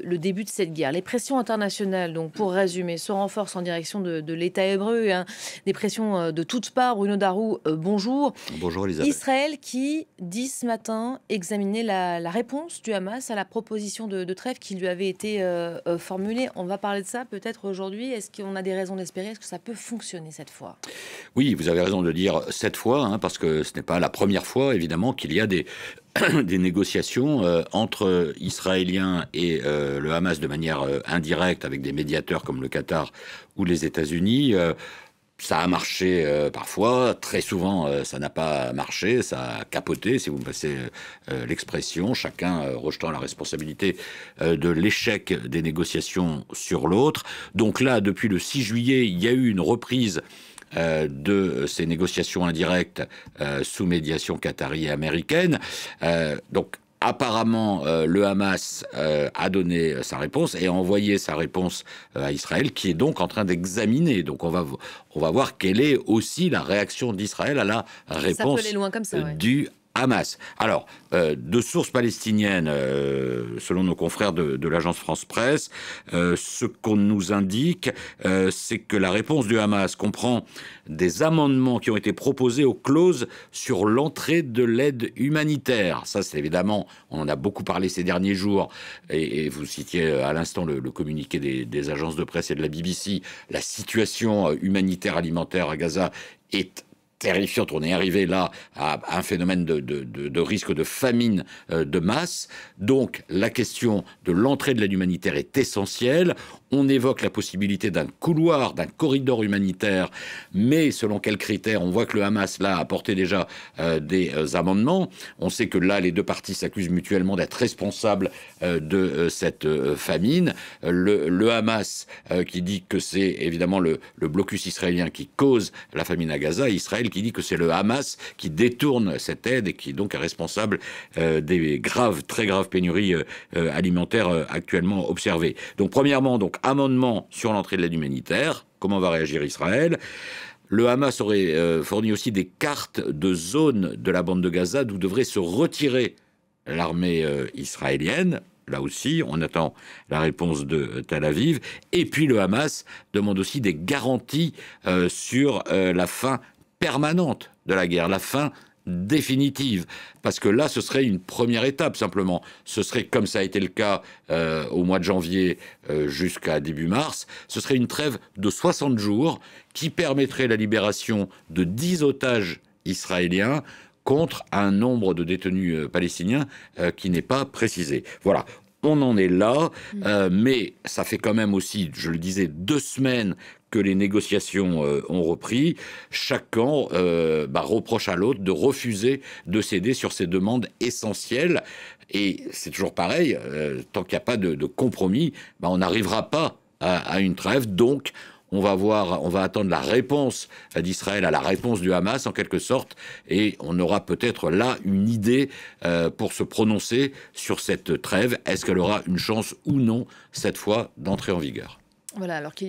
Le début de cette guerre. Les pressions internationales, donc pour résumer, se renforcent en direction de l'État hébreu, hein. Des pressions de toutes parts. Bruno Darou, bonjour. Bonjour Elisabeth. Israël qui dit ce matin examiner la réponse du Hamas à la proposition de trêve qui lui avait été formulée. On va parler de ça peut-être aujourd'hui. Est-ce qu'on a des raisons d'espérer? Est-ce que ça peut fonctionner cette fois? Oui, vous avez raison de le dire cette fois, hein, parce que ce n'est pas la première fois, évidemment, qu'il y a des, des négociations entre Israéliens et le Hamas de manière indirecte, avec des médiateurs comme le Qatar ou les États-Unis. Ça a marché parfois, très souvent ça n'a pas marché, ça a capoté, si vous me passez l'expression, chacun rejetant la responsabilité de l'échec des négociations sur l'autre. Donc là, depuis le 6 juillet, il y a eu une reprise de ces négociations indirectes sous médiation qatari et américaine. Donc apparemment, le Hamas a donné sa réponse et a envoyé sa réponse à Israël, qui est donc en train d'examiner. Donc on va voir quelle est aussi la réaction d'Israël à la Ça peut réponse aller loin comme ça, ouais. du Hamas. Alors, de sources palestiniennes, selon nos confrères de l'agence France-Presse, ce qu'on nous indique, c'est que la réponse du Hamas comprend des amendements qui ont été proposés aux clauses sur l'entrée de l'aide humanitaire. Ça, c'est évidemment, on en a beaucoup parlé ces derniers jours, et vous citiez à l'instant le communiqué des agences de presse et de la BBC. La situation humanitaire alimentaire à Gaza est terrifiante. On est arrivé là à un phénomène de risque de famine de masse. Donc la question de l'entrée de l'aide humanitaire est essentielle. On évoque la possibilité d'un couloir, d'un corridor humanitaire, mais selon quels critères? On voit que le Hamas là a apporté déjà des amendements. On sait que là les deux parties s'accusent mutuellement d'être responsables de cette famine. Le Hamas qui dit que c'est évidemment le blocus israélien qui cause la famine à Gaza, et Israël qui dit que c'est le Hamas qui détourne cette aide et qui donc est responsable des très graves pénuries alimentaires actuellement observées. Donc premièrement, donc amendement sur l'entrée de l'aide humanitaire. Comment va réagir Israël? Le Hamas aurait fourni aussi des cartes de zones de la bande de Gaza d'où devrait se retirer l'armée israélienne. Là aussi, on attend la réponse de Tel Aviv. Et puis le Hamas demande aussi des garanties sur la fin permanente de la guerre, la fin définitive, parce que là ce serait une première étape simplement. Ce serait, comme ça a été le cas au mois de janvier jusqu'à début mars, ce serait une trêve de 60 jours qui permettrait la libération de 10 otages israéliens contre un nombre de détenus palestiniens qui n'est pas précisé. Voilà. On en est là, mais ça fait quand même aussi, je le disais, 2 semaines que les négociations ont repris. Chacun reproche à l'autre de refuser de céder sur ces demandes essentielles. Et c'est toujours pareil, tant qu'il n'y a pas de compromis, on n'arrivera pas à une trêve. Donc, on va attendre la réponse d'Israël à la réponse du Hamas, en quelque sorte, et on aura peut-être là une idée pour se prononcer sur cette trêve. Est-ce qu'elle aura une chance ou non, cette fois, d'entrer en vigueur? Voilà, alors qu'il